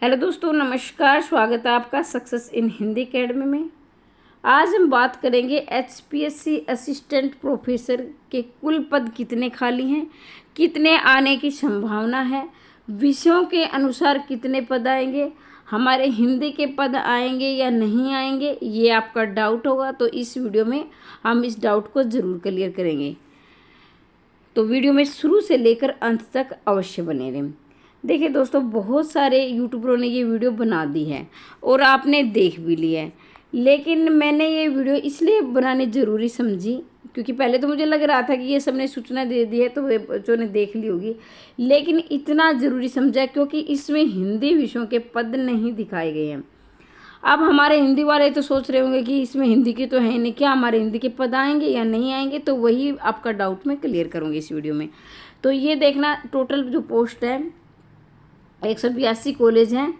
Hello दोस्तों, नमस्कार। स्वागत है आपका सक्सेस इन हिंदी एकेडमी में। आज हम बात करेंगे एचपीएससी असिस्टेंट प्रोफेसर के कुल पद कितने खाली हैं, कितने आने की संभावना है, विषयों के अनुसार कितने पद आएंगे, हमारे हिंदी के पद आएंगे या नहीं आएंगे, ये आपका डाउट होगा। तो इस वीडियो में हम इस डाउट को ज़रूर क्लियर करेंगे। तो वीडियो में शुरू से लेकर अंत तक अवश्य बने रहें। देखिए दोस्तों, बहुत सारे यूट्यूबरों ने ये वीडियो बना दी है और आपने देख भी लिया है, लेकिन मैंने ये वीडियो इसलिए बनानी ज़रूरी समझी क्योंकि पहले तो मुझे लग रहा था कि ये सबने सूचना दे दी है तो वे बच्चों ने देख ली होगी, लेकिन इतना ज़रूरी समझा क्योंकि इसमें हिंदी विषयों के पद नहीं दिखाए गए हैं। अब हमारे हिंदी वाले तो सोच रहे होंगे कि इसमें हिंदी की तो है नहीं, क्या हमारे हिंदी के पद आएंगे या नहीं आएंगे, तो वही आपका डाउट मैं क्लियर करूँगी इस वीडियो में। तो ये देखना, टोटल जो पोस्ट है 182 कॉलेज हैं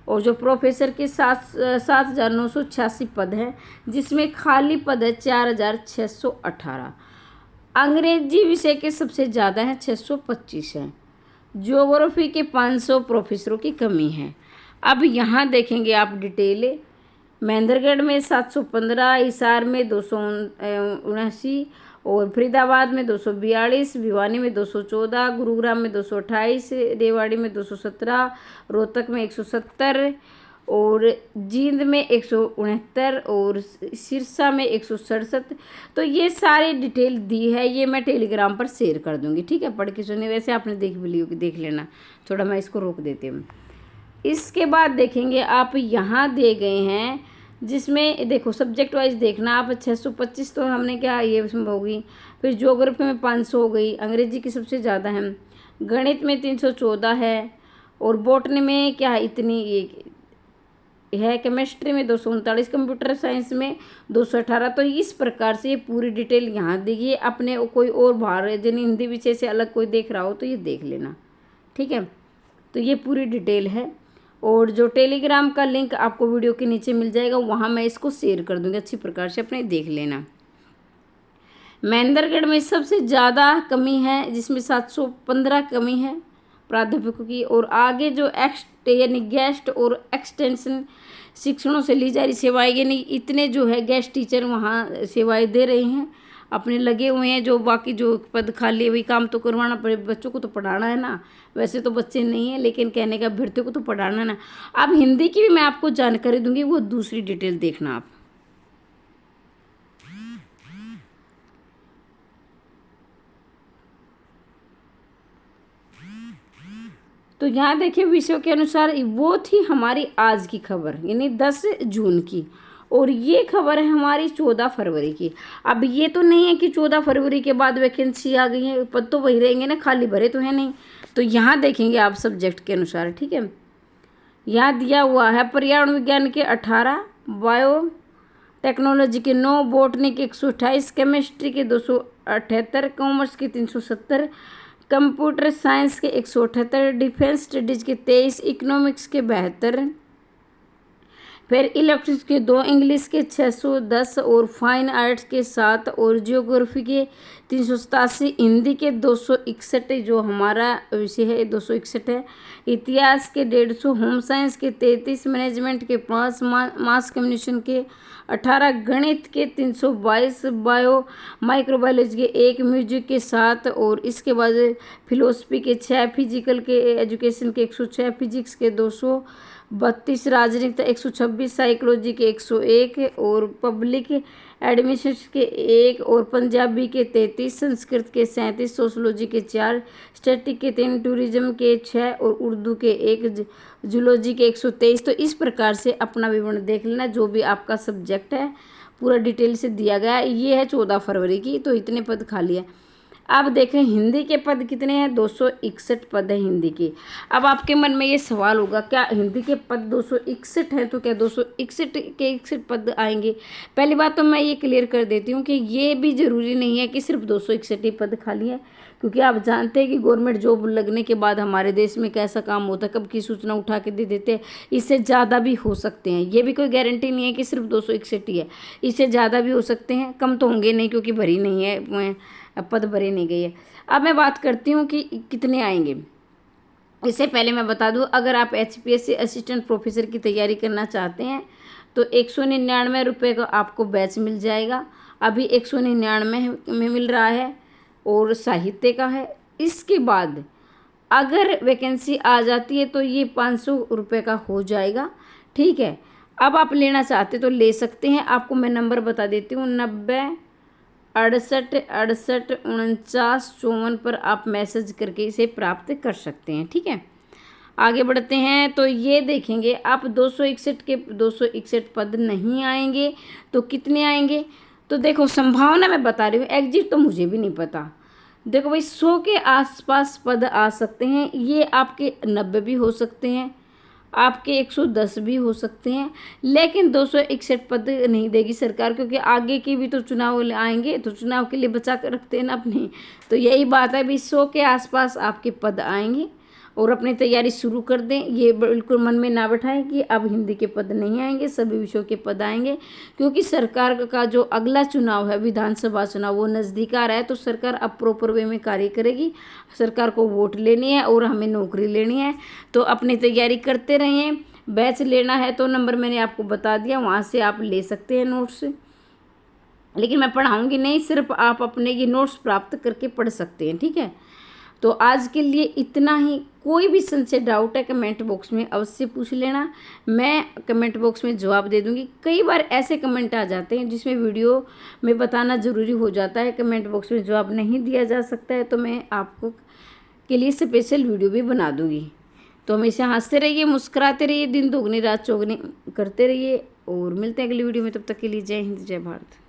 और जो प्रोफेसर के 7,986 पद हैं, जिसमें खाली पद है 4,618। अंग्रेजी विषय के सबसे ज़्यादा हैं, 625 हैं। ज्योग्राफी के 500 प्रोफेसरों की कमी है। अब यहाँ देखेंगे आप डिटेल। महेंद्रगढ़ में 715, हिसार में 279 और फरीदाबाद में 242, भिवानी में 214, गुरुग्राम में 228, रेवाड़ी में 217, रोहतक में 170 और जींद में 169 और सिरसा में 167। तो ये सारी डिटेल दी है, ये मैं टेलीग्राम पर शेयर कर दूंगी, ठीक है। पढ़ के सुनिए, वैसे आपने देख भी ली होगी, देख लेना। थोड़ा मैं इसको रोक देती हूँ। इसके बाद देखेंगे आप, यहाँ दे गए हैं जिसमें देखो सब्जेक्ट वाइज देखना आप। 625 तो हमने क्या ये उसमें होगी, फिर ज्योग्राफी में 500 हो गई, अंग्रेजी की सबसे ज़्यादा है, गणित में 314 है और बॉटनी में क्या इतनी ये है, केमिस्ट्री में 239, कंप्यूटर साइंस में 218। तो इस प्रकार से ये पूरी डिटेल यहाँ देखिए। अपने कोई और बाहर जिन हिंदी विषय से अलग कोई देख रहा हो तो ये देख लेना, ठीक है। तो ये पूरी डिटेल है और जो टेलीग्राम का लिंक आपको वीडियो के नीचे मिल जाएगा, वहाँ मैं इसको शेयर कर दूँगी, अच्छी प्रकार से अपने देख लेना। महेंद्रगढ़ में सबसे ज़्यादा कमी है, जिसमें 715 कमी है प्राध्यापकों की, और आगे जो यानी गेस्ट और एक्सटेंशन शिक्षणों से ली जा रही सेवाएं, यानी इतने जो है गेस्ट टीचर वहाँ सेवाएं दे रहे हैं, अपने लगे हुए हैं। जो बाकी जो पद खाली है वही काम तो करवाना पड़े, बच्चों को तो पढ़ाना है ना। वैसे तो बच्चे नहीं हैं, लेकिन कहने का अभ्यर्थियों को तो पढ़ाना है ना। अब हिंदी की भी मैं आपको जानकारी दूंगी, वो दूसरी डिटेल देखना आप। तो यहाँ देखिए, विषयों के अनुसार वो थी हमारी आज की खबर, यानी 10 जून की, और ये खबर है हमारी 14 फरवरी की। अब ये तो नहीं है कि 14 फरवरी के बाद वैकेंसी आ गई है, पद तो वही रहेंगे ना, खाली भरे तो है नहीं। तो यहाँ देखेंगे आप सब्जेक्ट के अनुसार, ठीक है। यहाँ दिया हुआ है पर्यावरण विज्ञान के 18, बायो टेक्नोलॉजी के 9, बॉटनी के 128, केमिस्ट्री के 278, कॉमर्स के 370, कंप्यूटर साइंस के 178, डिफेंस स्टडीज़ के 23, इकोनॉमिक्स के 72, फिर इलेक्ट्रिक्स के 2, इंग्लिश के 610 और फाइन आर्ट्स के 7 और जियोग्राफी के 387, हिंदी के 261 जो हमारा विषय है 261 है, इतिहास के 150, होम साइंस के 33, मैनेजमेंट के 5, मास कम्युनिकेशन के 18, गणित के 322, बायो माइक्रोबायोलॉजी के 1, म्यूजिक के 7 और इसके बाद फिलोसफी के 6, फिजिकल के एजुकेशन के 106, फिजिक्स के 232, राजनीति 126, साइकोलॉजी के 101 और पब्लिक एडमिनिस्ट्रेशन के 1 और पंजाबी के 33, संस्कृत के 37, सोशलॉजी के 4, स्टैटिक के 3, टूरिज्म के 6 और उर्दू के 1, जूलॉजी के 123। तो इस प्रकार से अपना विवरण देख लेना, जो भी आपका सब्जेक्ट है पूरा डिटेल से दिया गया है। ये है 14 फरवरी की, तो इतने पद खाली है। अब देखें हिंदी के पद कितने हैं, 261 पद है हिंदी के। अब आपके मन में ये सवाल होगा, क्या हिंदी के पद 261 हैं तो क्या 261 के 61 पद आएंगे? पहली बात तो मैं ये क्लियर कर देती हूँ कि ये भी ज़रूरी नहीं है कि सिर्फ 261 ही पद खाली है, क्योंकि आप जानते हैं कि गवर्नमेंट जॉब लगने के बाद हमारे देश में कैसा काम होता है, कब की सूचना उठा के दे देते हैं। इससे ज़्यादा भी हो सकते हैं, ये भी कोई गारंटी नहीं है कि सिर्फ 261 ही है, इससे ज़्यादा भी हो सकते हैं, कम तो होंगे नहीं क्योंकि भरी नहीं है, पद भरे नहीं गई है। अब मैं बात करती हूँ कि कितने आएंगे। इससे पहले मैं बता दूं, अगर आप HPSC असिस्टेंट प्रोफेसर की तैयारी करना चाहते हैं तो 199 रुपये का आपको बैच मिल जाएगा। अभी 199 में मिल रहा है और साहित्य का है। इसके बाद अगर वैकेंसी आ जाती है तो ये 500 रुपये का हो जाएगा। ठीक है, अब आप लेना चाहते तो ले सकते हैं। आपको मैं नंबर बता देती हूँ, 90 68 68 49 54 पर आप मैसेज करके इसे प्राप्त कर सकते हैं। ठीक है, आगे बढ़ते हैं। तो ये देखेंगे आप 261 के 261 पद नहीं आएंगे तो कितने आएंगे। तो देखो, संभावना मैं बता रही हूँ, एग्जिट तो मुझे भी नहीं पता। देखो भाई, 100 के आसपास पद आ सकते हैं। ये आपके 90 भी हो सकते हैं, आपके 110 भी हो सकते हैं, लेकिन 261 पद नहीं देगी सरकार, क्योंकि आगे के भी तो चुनाव आएंगे, तो चुनाव के लिए बचा कर रखते हैं ना अपने। तो यही बात है, भी 100 के आसपास आपके पद आएंगे और अपनी तैयारी शुरू कर दें। ये बिल्कुल मन में ना बैठाएं कि अब हिंदी के पद नहीं आएंगे, सभी विषयों के पद आएंगे, क्योंकि सरकार का जो अगला चुनाव है, विधानसभा चुनाव, वो नज़दीक आ रहा है। तो सरकार अब प्रॉपर वे में कार्य करेगी। सरकार को वोट लेनी है और हमें नौकरी लेनी है, तो अपनी तैयारी करते रहें। बैच लेना है तो नंबर मैंने आपको बता दिया, वहाँ से आप ले सकते हैं नोट्स, लेकिन मैं पढ़ाऊँगी नहीं, सिर्फ आप अपने ये नोट्स प्राप्त करके पढ़ सकते हैं। ठीक है, तो आज के लिए इतना ही। कोई भी संशय डाउट है कमेंट बॉक्स में अवश्य पूछ लेना, मैं कमेंट बॉक्स में जवाब दे दूंगी। कई बार ऐसे कमेंट आ जाते हैं जिसमें वीडियो में बताना ज़रूरी हो जाता है, कमेंट बॉक्स में जवाब नहीं दिया जा सकता है, तो मैं आपको के लिए स्पेशल वीडियो भी बना दूंगी। तो हमेशा हंसते रहिए, मुस्कुराते रहिए, दिन दोगुनी रात चौगुनी करते रहिए, और मिलते हैं अगली वीडियो में। तब तक के लिए जय हिंद, जय भारत।